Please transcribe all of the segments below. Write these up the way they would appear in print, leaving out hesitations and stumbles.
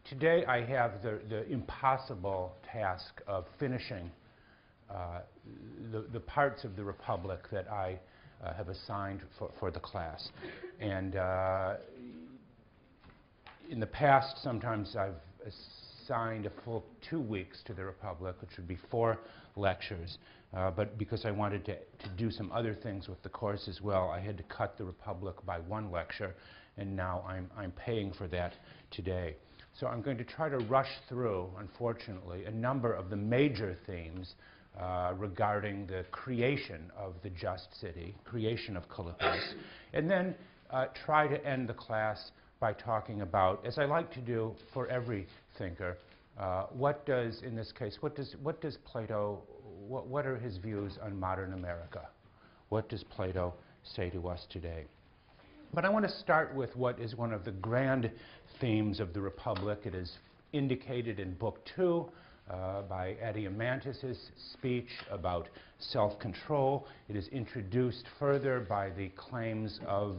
Today I have the impossible task of finishing the parts of the Republic that I have assigned for the class. And in the past, sometimes I've assigned a full 2 weeks to the Republic, which would be 4 lectures. But because I wanted to do some other things with the course as well, I had to cut the Republic by 1 lecture, and now I'm paying for that today. So I'm going to try to rush through, unfortunately, a number of the major themes regarding the creation of the just city, creation of Kallipolis, and then try to end the class by talking about, as I like to do for every thinker, what does, in this case, what does Plato, what are his views on modern America? What does Plato say to us today? But I want to start with what is one of the grand themes of the Republic. It is indicated in Book 2 by Adeimantus' speech about self-control. It is introduced further by the claims of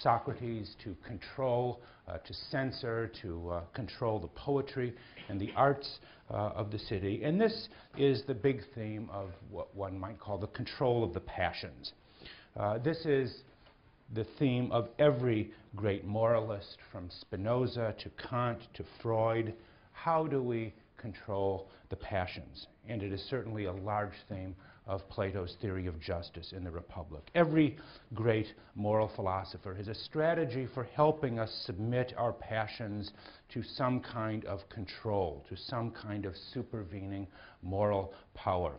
Socrates to control, to censor, to control the poetry and the arts of the city. And this is the big theme of what one might call the control of the passions. This is the theme of every great moralist, from Spinoza to Kant to Freud. How do we control the passions? And it is certainly a large theme of Plato's theory of justice in the Republic. Every great moral philosopher has a strategy for helping us submit our passions to some kind of control, to some kind of supervening moral power.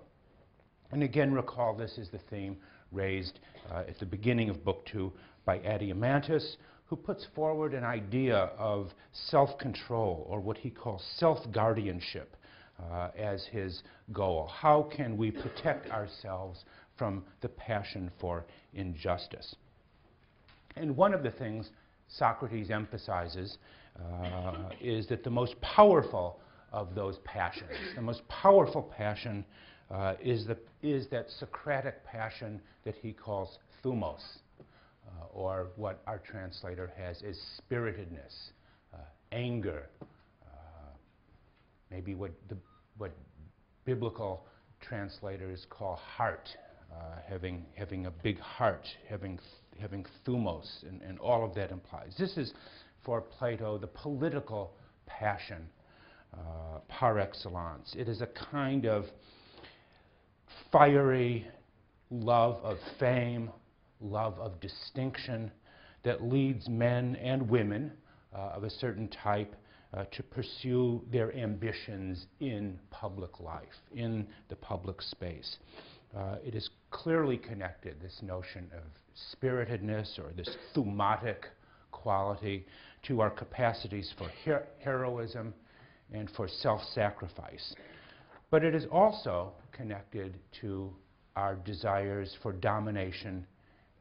And again, recall this is the theme raised at the beginning of Book 2 by Adeimantus, who puts forward an idea of self-control, or what he calls self-guardianship, as his goal. How can we protect ourselves from the passion for injustice? And one of the things Socrates emphasizes is that the most powerful of those passions, the most powerful passion is that Socratic passion that he calls thumos, or what our translator has is spiritedness, anger, maybe what biblical translators call heart, having a big heart, having thumos, and all of that implies. This is, for Plato, the political passion par excellence. It is a kind of fiery love of fame, love of distinction that leads men and women of a certain type to pursue their ambitions in public life, in the public space. It is clearly connected, this notion of spiritedness or this thumatic quality, to our capacities for heroism and for self-sacrifice. But it is also connected to our desires for domination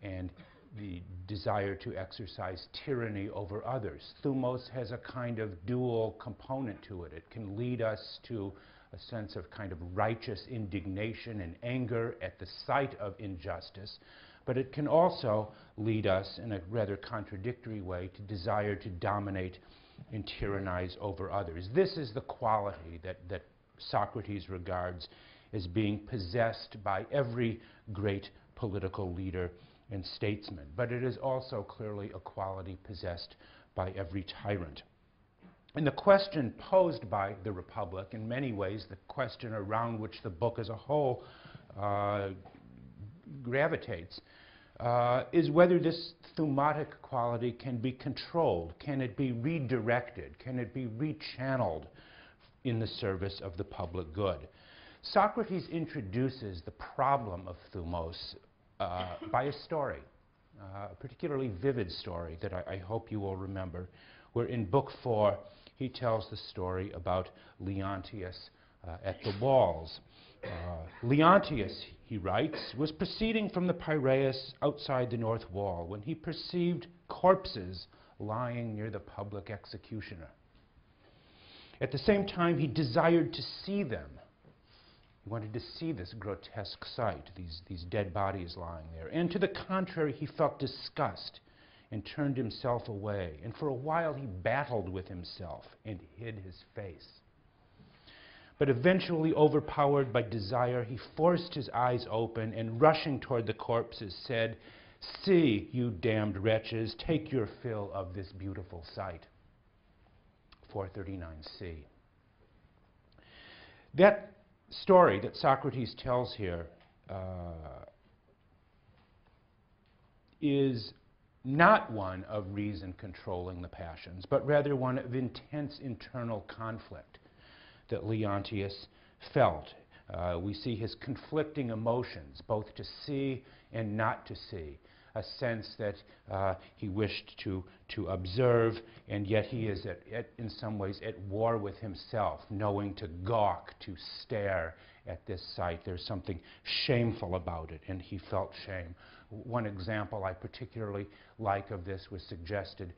and the desire to exercise tyranny over others. Thumos has a kind of dual component to it. It can lead us to a sense of kind of righteous indignation and anger at the sight of injustice, but it can also lead us in a rather contradictory way to desire to dominate and tyrannize over others. This is the quality that Socrates regards as being possessed by every great political leader and statesman, but it is also clearly a quality possessed by every tyrant. And the question posed by the Republic, in many ways the question around which the book as a whole gravitates, is whether this thumatic quality can be controlled, can it be redirected, can it be rechanneled in the service of the public good. Socrates introduces the problem of thumos by a story, a particularly vivid story that I hope you will remember, where in Book 4 he tells the story about Leontius at the walls. Leontius, he writes, was proceeding from the Piraeus outside the north wall when he perceived corpses lying near the public executioner. At the same time, he desired to see them. He wanted to see this grotesque sight, these dead bodies lying there. And to the contrary, he felt disgust and turned himself away. And for a while he battled with himself and hid his face. But eventually, overpowered by desire, he forced his eyes open and, rushing toward the corpses, said, "See, you damned wretches, take your fill of this beautiful sight." 439c. That story that Socrates tells here is not one of reason controlling the passions, but rather one of intense internal conflict that Leontius felt. We see his conflicting emotions, both to see and not to see. A sense that he wished to observe, and yet he is, in some ways, at war with himself, knowing to gawk, to stare at this sight. There's something shameful about it, and he felt shame. One example I particularly like of this was suggested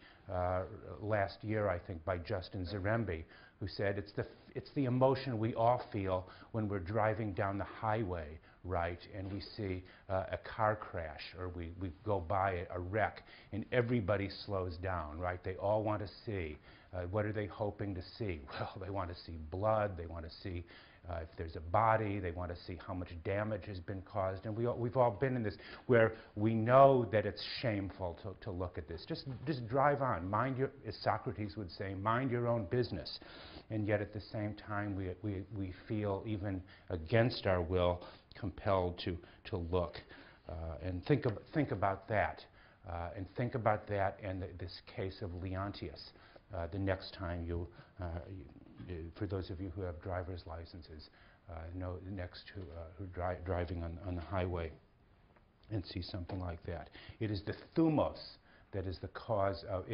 last year, I think, by Justin Zaremby, who said it's the emotion we all feel when we're driving down the highway, right, and we see a car crash, or we go by a wreck, and everybody slows down, right? They all want to see. What are they hoping to see? Well, they want to see blood. They want to see if there's a body. They want to see how much damage has been caused. And we've all been in this where we know that it's shameful to look at this. Just drive on. Mind your, as Socrates would say, mind your own business. And yet at the same time, we feel, even against our will, compelled to look. And think about that. And think about that and this case of Leontius the next time for those of you who have driver's licenses, know next to who driving on the highway and see something like that. It is the thumos that is the cause of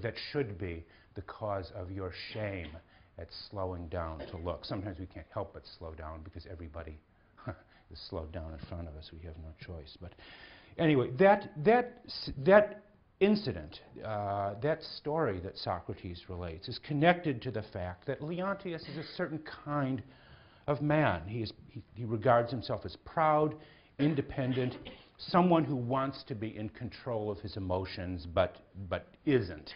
that should be the cause of your shame at slowing down to look. Sometimes we can't help but slow down because everybody is slowed down in front of us. We have no choice. But anyway, that incident, that story that Socrates relates, is connected to the fact that Leontius is a certain kind of man. He regards himself as proud, independent, someone who wants to be in control of his emotions but isn't.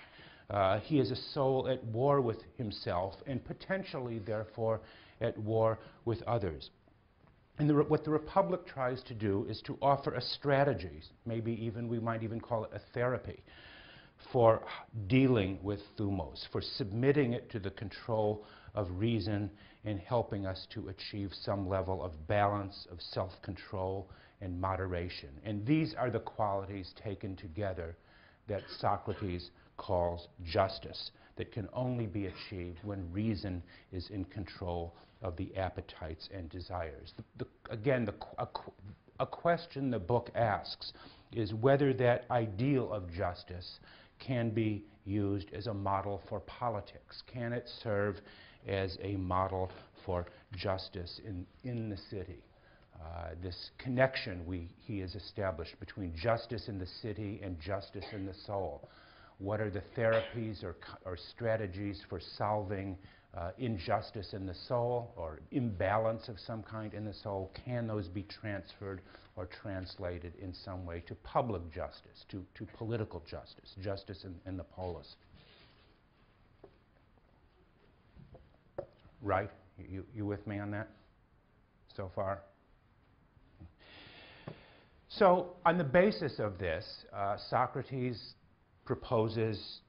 He is a soul at war with himself and potentially, therefore, at war with others. And what the Republic tries to do is to offer a strategy, maybe even we might even call it a therapy, for dealing with thumos, for submitting it to the control of reason and helping us to achieve some level of balance, of self-control and moderation. And these are the qualities taken together that Socrates calls justice, that can only be achieved when reason is in control of the appetites and desires. A question the book asks is whether that ideal of justice can be used as a model for politics. Can it serve as a model for justice in the city? This connection he has established between justice in the city and justice in the soul. What are the therapies or strategies for solving injustice in the soul or imbalance of some kind in the soul? Can those be transferred or translated in some way to public justice, to political justice, justice in the polis? Right? You with me on that so far? So on the basis of this, Socrates proposes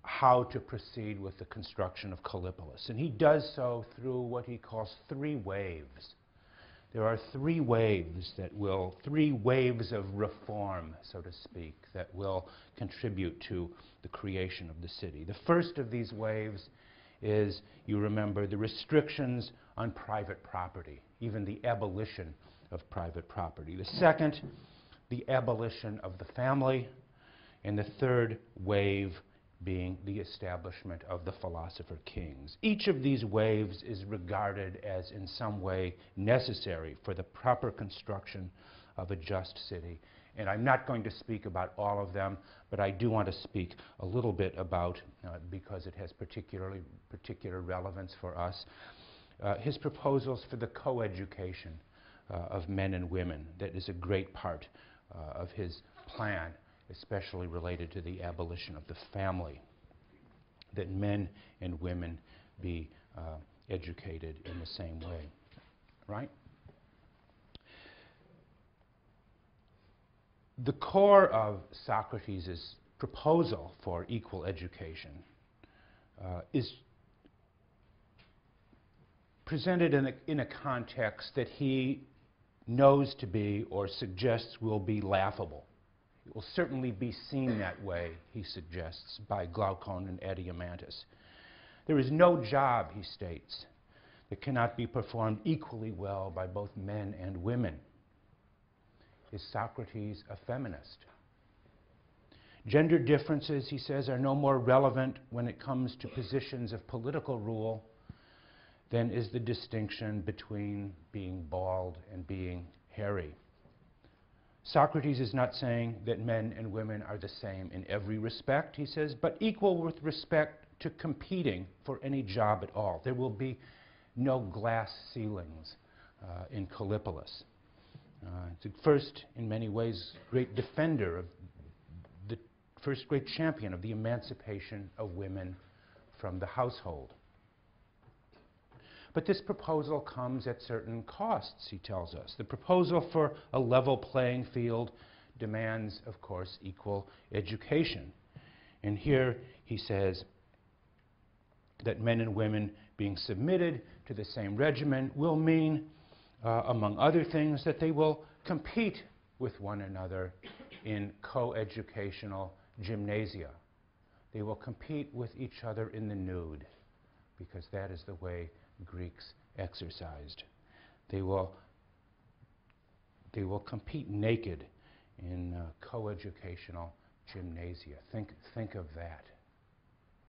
how to proceed with the construction of Callipolis. And he does so through what he calls three waves. There are three waves three waves of reform, so to speak, that will contribute to the creation of the city. The first of these waves is, you remember, the restrictions on private property, even the abolition of private property. The second, the abolition of the family. And the third wave being the establishment of the philosopher kings. Each of these waves is regarded as in some way necessary for the proper construction of a just city. And I'm not going to speak about all of them, but I do want to speak a little bit about, because it has particular relevance for us, his proposals for the co-education of men and women. That is a great part of his plan. especially related to the abolition of the family, that men and women be educated in the same way, right? The core of Socrates' proposal for equal education is presented in a context that he knows to be or suggests will be laughable. It will certainly be seen that way, he suggests, by Glaucon and Adeimantus. There is no job, he states, that cannot be performed equally well by both men and women. Is Socrates a feminist? Gender differences, he says, are no more relevant when it comes to positions of political rule than is the distinction between being bald and being hairy. Socrates is not saying that men and women are the same in every respect, he says, but equal with respect to competing for any job at all. There will be no glass ceilings in Callipolis. It's the first, in many ways, great defender of the first great champion of the emancipation of women from the household. But this proposal comes at certain costs, he tells us. The proposal for a level playing field demands, of course, equal education. And here he says that men and women being submitted to the same regimen will mean, among other things, that they will compete with one another in co-educational gymnasia. They will compete with each other in the nude, because that is the way Greeks exercised. They will compete naked in co-educational gymnasia. Think of that.